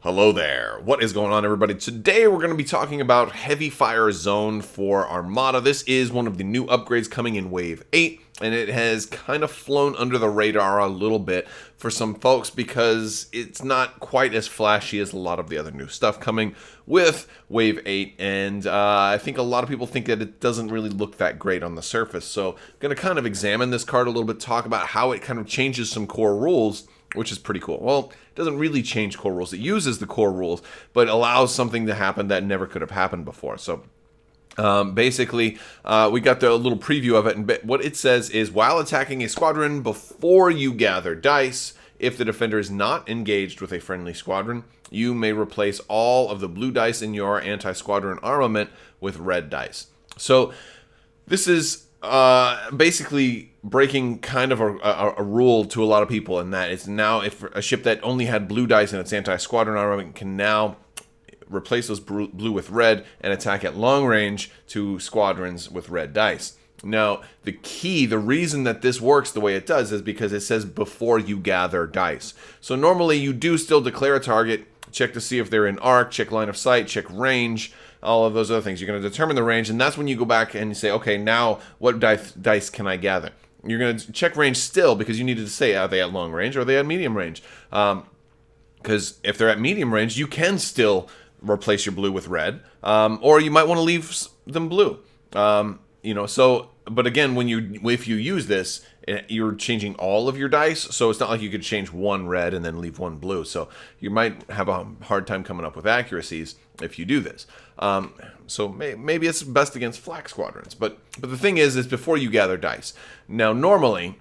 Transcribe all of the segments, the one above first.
Hello there. What is going on, everybody? Today we're going to be talking about Heavy Fire Zone for Armada. This is one of the new upgrades coming in Wave 8, and it has kind of flown under the radar a little bit for some folks because it's not quite as flashy as a lot of the other new stuff coming with Wave 8, and I think a lot of people think that it doesn't really look that great on the surface. So I'm going to kind of examine this card a little bit, talk about how it kind of changes some core rules, which is pretty cool. Well, it doesn't really change core rules. It uses the core rules, but allows something to happen that never could have happened before. So basically, we got the little preview of it, and what it says is, while attacking a squadron before you gather dice, if the defender is not engaged with a friendly squadron, you may replace all of the blue dice in your anti-squadron armament with red dice. So this is basically breaking kind of a rule to a lot of people, in that it's now, if a ship that only had blue dice in its anti-squadron armament can now replace those blue with red and attack at long range to squadrons with red dice. Now, the reason that this works the way it does is because it says before you gather dice. So normally you do still declare a target, check to see if they're in arc, check line of sight, check range, all of those other things. You're going to determine the range, and that's when you go back and you say, okay, now what dice can I gather? You're going to check range still, because you needed to say, are they at long range or are they at medium range? Because if they're at medium range, you can still replace your blue with red, or you might want to leave them blue. But again, if you use this, you're changing all of your dice, so it's not like you could change one red and then leave one blue. So you might have a hard time coming up with accuracies if you do this. So maybe it's best against flak squadrons. But the thing is before you gather dice. Now, normally,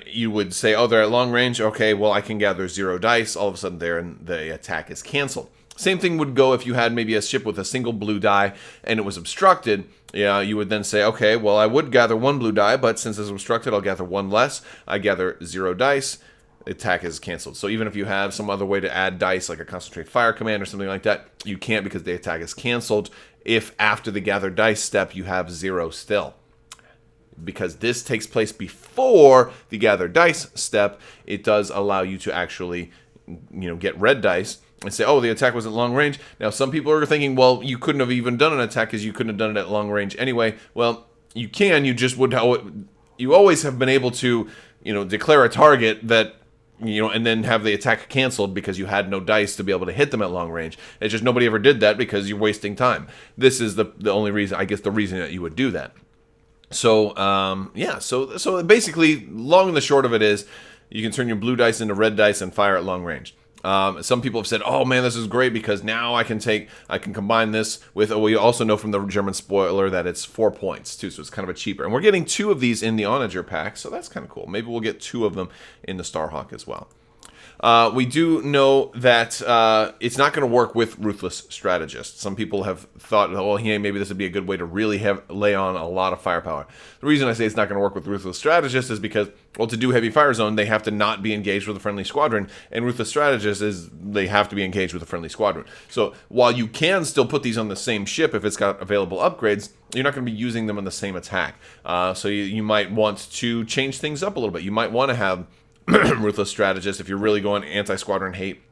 you would say, oh, they're at long range. Okay, well, I can gather 0 dice. All of a sudden, the attack is canceled. Same thing would go if you had maybe a ship with a single blue die and it was obstructed. Yeah, you would then say, okay, well, I would gather 1 blue die, but since it's obstructed, I'll gather 1 less. I gather 0 dice. Attack is canceled. So even if you have some other way to add dice, like a concentrate fire command or something like that, you can't, because the attack is canceled if after the gather dice step you have 0 still. Because this takes place before the gather dice step, it does allow you to actually, get red dice and say, oh, the attack was at long range. Now, some people are thinking, well, you couldn't have even done an attack because you couldn't have done it at long range anyway. Well, you can. You just would. You always have been able to, declare a target that, and then have the attack canceled because you had no dice to be able to hit them at long range. It's just nobody ever did that because you're wasting time. This is the only reason, I guess, the reason that you would do that. So, So basically, long and the short of it is, you can turn your blue dice into red dice and fire at long range. Some people have said, oh man, this is great because now I can combine this with, we also know from the German spoiler that it's 4 points too, so it's kind of a cheaper. And we're getting 2 of these in the Onager pack, so that's kind of cool. Maybe we'll get 2 of them in the Starhawk as well. We do know that it's not going to work with Ruthless Strategist. Some people have thought, oh, maybe this would be a good way to really lay on a lot of firepower. The reason I say it's not going to work with Ruthless Strategist is because, well, to do Heavy Fire Zone, they have to not be engaged with a friendly squadron, and Ruthless Strategist is they have to be engaged with a friendly squadron. So while you can still put these on the same ship if it's got available upgrades, you're not going to be using them on the same attack. So you might want to change things up a little bit. You might want to have Ruthless Strategist if you're really going anti-squadron hate,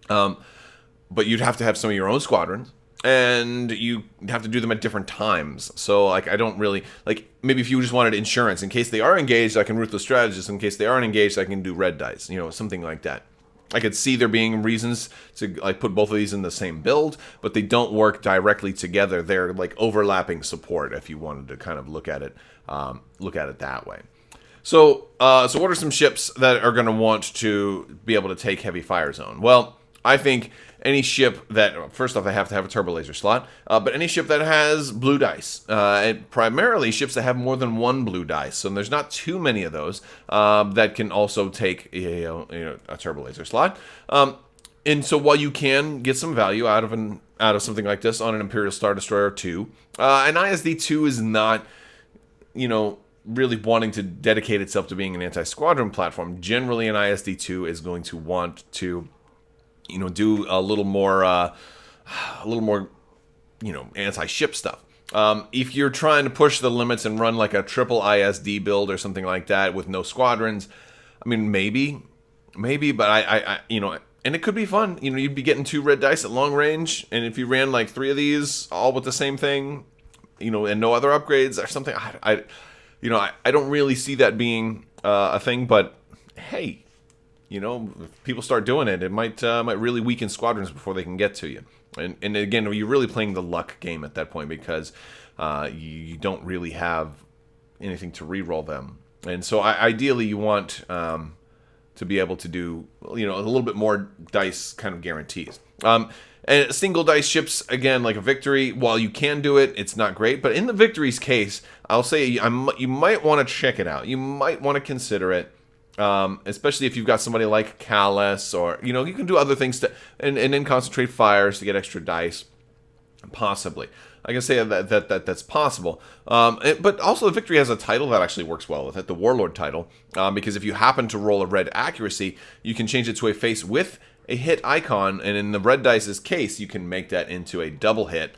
but you'd have to have some of your own squadrons, and you have to do them at different times. So I don't really maybe if you just wanted insurance in case they are engaged, I can Ruthless Strategist. In case they aren't engaged, I can do red dice, something like that. I could see there being reasons to put both of these in the same build, but they don't work directly together. They're overlapping support if you wanted to kind of look at it that way. So what are some ships that are going to want to be able to take Heavy Fire Zone? Well, I think any ship that, first off, they have to have a turbo laser slot, but any ship that has blue dice, and primarily ships that have more than 1 blue dice, so there's not too many of those that can also take a turbo laser slot. And so while you can get some value out of something like this on an Imperial Star Destroyer 2, an ISD 2 is not, really wanting to dedicate itself to being an anti-squadron platform. Generally, an ISD2 is going to want to, do a little more, anti-ship stuff. If you're trying to push the limits and run like a triple ISD build or something like that with no squadrons, I mean, maybe, but I And it could be fun. You know, you'd be getting 2 red dice at long range, and if you ran like 3 of these all with the same thing, you know, and no other upgrades or something, I don't really see that being a thing. But hey, you know, if people start doing it, it might really weaken squadrons before they can get to you. And again, you're really playing the luck game at that point because you don't really have anything to reroll them. And so ideally you want to be able to do, you know, a little bit more dice kind of guarantees. And single dice ships, again, like a victory, while you can do it, it's not great. But in the victory's case, I'll say you might want to check it out. You might want to consider it, especially if you've got somebody like Callus, or, you know, you can do other things to and then concentrate fires to get extra dice, possibly. I can say that's possible. But also, the victory has a title that actually works well with it, the Warlord title, because if you happen to roll a red accuracy, you can change it to a face with a hit icon, and in the red dice's case, you can make that into a double hit.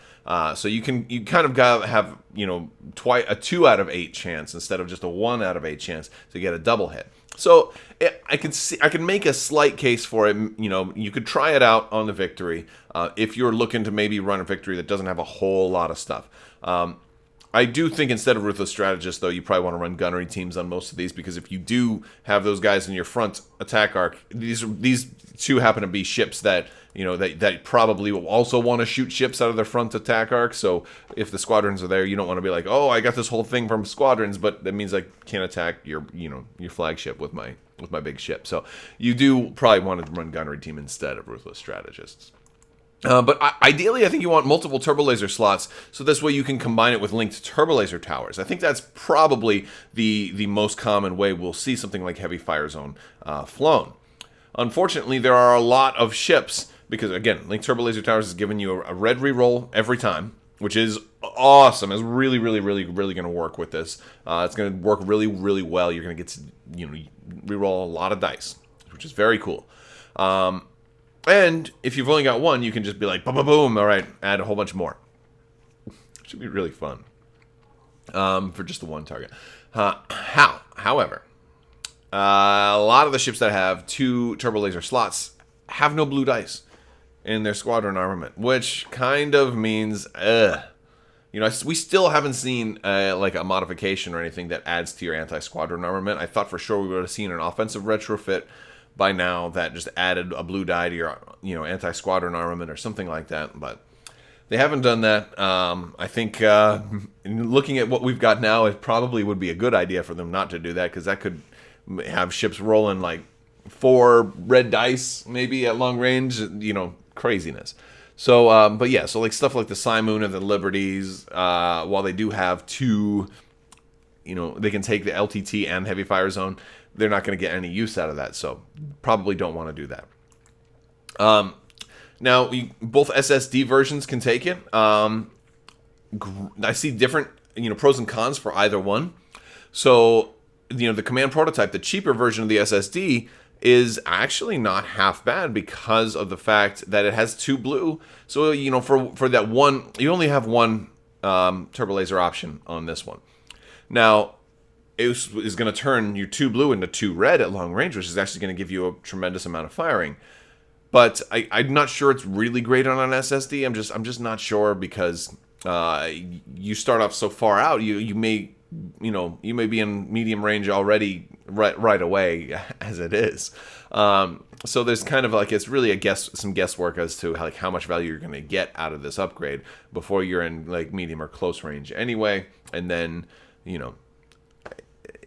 So you kind of have, you know, a 2 out of 8 chance instead of just a 1 out of 8 chance to get a double hit. So I can make a slight case for it. You know, you could try it out on the victory if you're looking to maybe run a victory that doesn't have a whole lot of stuff. I do think instead of Ruthless Strategist, though, you probably want to run gunnery teams on most of these, because if you do have those guys in your front attack arc, these 2 happen to be ships that, you know, that probably will also want to shoot ships out of their front attack arc. So if the squadrons are there, you don't want to be like, oh, I got this whole thing from squadrons, but that means I can't attack your flagship with my big ship. So you do probably want to run gunnery team instead of Ruthless Strategists. But ideally, I think you want multiple turbo laser slots, so this way you can combine it with linked turbo laser towers. I think that's probably the most common way we'll see something like Heavy Fire Zone flown. Unfortunately, there are a lot of ships, because again, linked turbo laser towers is giving you a red reroll every time, which is awesome. It's really, really, really, really going to work with this. It's going to work really, really well. You're going to get to, you know, reroll a lot of dice, which is very cool. And if you've only got 1, you can just be like, boom, boom, boom, all right, add a whole bunch more. Should be really fun for just the 1 target. However, a lot of the ships that have 2 turbo laser slots have no blue dice in their squadron armament, which kind of means, you know, we still haven't seen like a modification or anything that adds to your anti-squadron armament. I thought for sure we would have seen an offensive retrofit by now that just added a blue die to your, you know, anti-squadron armament or something like that, but they haven't done that. I think looking at what we've got now, it probably would be a good idea for them not to do that, because that could have ships rolling like 4 red dice maybe at long range, you know, craziness. So, but yeah, so like stuff like the Simoon and the Liberties, while they do have 2, you know, they can take the LTT and Heavy Fire Zone, they're not going to get any use out of that, so probably don't want to do that. Now, both SSD versions can take it. I see different, you know, pros and cons for either one. So, you know, the command prototype, the cheaper version of the SSD, is actually not half bad because of the fact that it has 2 blue. So, you know, for that one, you only have 1 turbo laser option on this one. Now, it is going to turn your 2 blue into 2 red at long range, which is actually going to give you a tremendous amount of firing. But I'm not sure it's really great on an SSD. I'm just not sure, because you start off so far out, you may be in medium range already right away as it is. So there's kind of like, it's really some guesswork as to how much value you're going to get out of this upgrade before you're in like medium or close range anyway. And then, you know,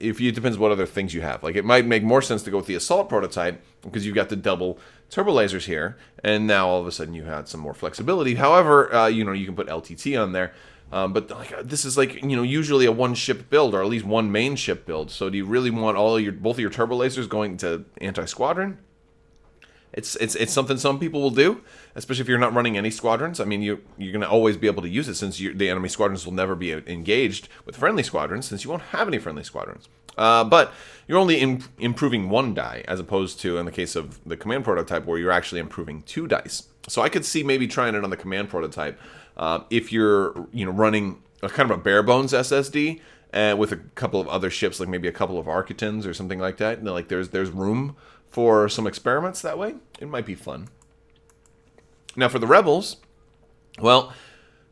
it depends what other things you have. Like, it might make more sense to go with the Assault prototype because you've got the double turbo lasers here, and now all of a sudden you had some more flexibility. However, you know, you can put LTT on there. But like, this is like, you know, usually a 1 ship build, or at least 1 main ship build. So do you really want both of your turbo lasers going to anti-squadron? It's something some people will do, especially if you're not running any squadrons. I mean, you're going to always be able to use it, since the enemy squadrons will never be engaged with friendly squadrons, since you won't have any friendly squadrons. But you're only improving 1 die, as opposed to in the case of the command prototype, where you're actually improving 2 dice. So I could see maybe trying it on the command prototype if you're, you know, running a kind of a bare bones SSD with a couple of other ships, like maybe a couple of Architans or something like that. And like there's room for some experiments that way. It might be fun. Now for the Rebels, well,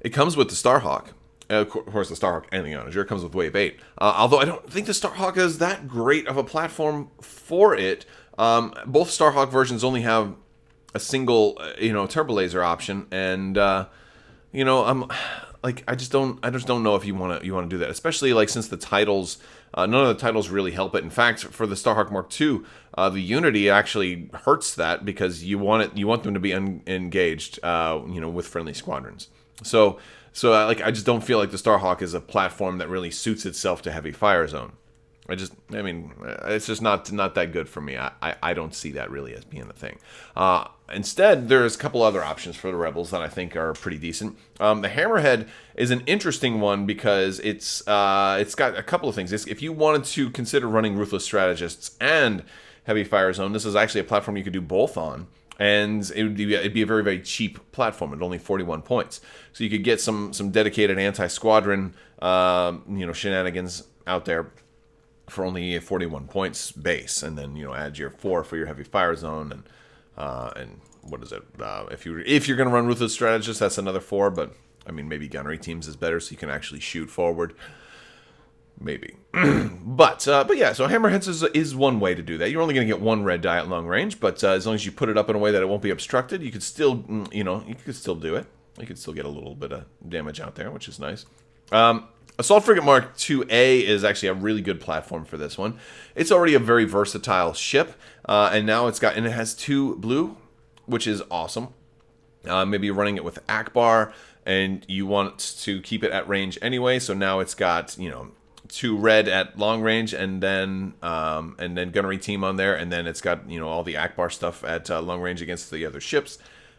it comes with the Starhawk. Of course, the Starhawk and the Onager comes with Wave 8. Although I don't think the Starhawk is that great of a platform for it. Both Starhawk versions only have a single, turbo laser option, and I'm like, I just don't know if you want to do that, especially like since the titles, none of the titles really help it. In fact, for the Starhawk Mark II, the Unity actually hurts that because you want them to be engaged, with friendly squadrons. So I just don't feel like the Starhawk is a platform that really suits itself to heavy fire zone. It's just not that good for me. I don't see that really as being a thing. Instead, there's a couple other options for the Rebels that I think are pretty decent. The Hammerhead is an interesting one because it's got a couple of things. If you wanted to consider running Ruthless Strategists and Heavy Fire Zone, this is actually a platform you could do both on. And it'd be a very, very cheap platform at only 41 points. So you could get some dedicated anti-squadron shenanigans out there for only 41 points base, and then add your 4 for your heavy fire zone, and what is it? If you're going to run Ruthless Strategist, that's another 4. But maybe gunnery teams is better, so you can actually shoot forward. Maybe, but yeah. So Hammerheads is one way to do that. You're only going to get 1 red die at long range, but as long as you put it up in a way that it won't be obstructed, you could still you could still do it. You could still get a little bit of damage out there, which is nice. Assault Frigate Mark II-A is actually a really good platform for this one. It's already a very versatile ship, and now it has 2 blue, which is awesome. Maybe you're running it with Akbar, and you want to keep it at range anyway, so now it's got 2 red at long range, and then gunnery team on there, and then it's got all the Akbar stuff at long range against the other ships,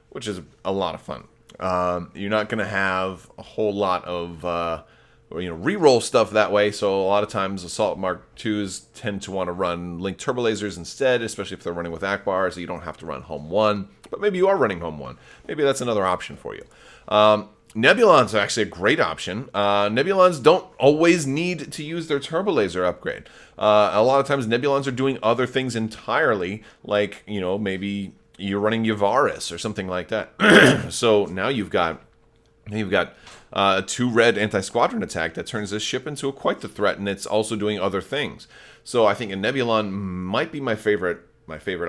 which is a lot of fun. You're not going to have a whole lot of reroll stuff that way, so a lot of times Assault Mark IIs tend to want to run Link Turbo Lasers instead, especially if they're running with Akbar, so you don't have to run Home 1, but maybe you are running Home 1. Maybe that's another option for you. Nebulons are actually a great option. Nebulons don't always need to use their Turbo Laser upgrade. A lot of times Nebulons are doing other things entirely, like, maybe you're running Yavaris or something like that. So now you've got 2 red anti-squadron attack that turns this ship into quite the threat, and it's also doing other things. So I think a Nebulon might be my favorite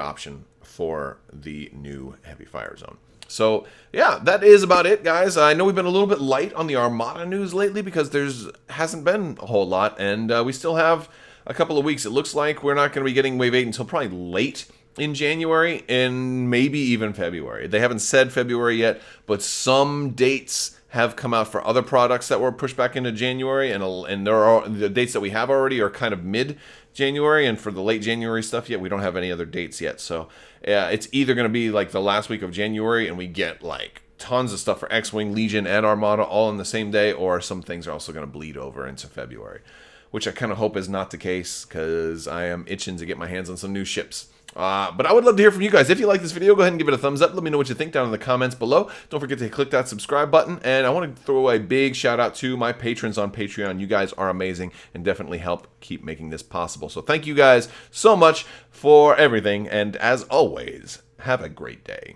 option for the new heavy fire zone. So yeah, that is about it, guys. I know we've been a little bit light on the Armada news lately because hasn't been a whole lot, and we still have a couple of weeks. It looks like we're not going to be getting Wave 8 until probably late in January and maybe even February. They haven't said February yet, but some dates have come out for other products that were pushed back into January, and there are the dates that we have already are kind of mid-January, and for the late January stuff yet, we don't have any other dates yet. So it's either going to be like the last week of January and we get like tons of stuff for X-Wing, Legion, and Armada all in the same day, or some things are also going to bleed over into February, which I kind of hope is not the case because I am itching to get my hands on some new ships. But I would love to hear from you guys. If you like this video, go ahead and give it a thumbs up. Let me know what you think down in the comments below. Don't forget to click that subscribe button. And I want to throw a big shout out to my patrons on Patreon. You guys are amazing and definitely help keep making this possible. So thank you guys so much for everything. And as always, have a great day.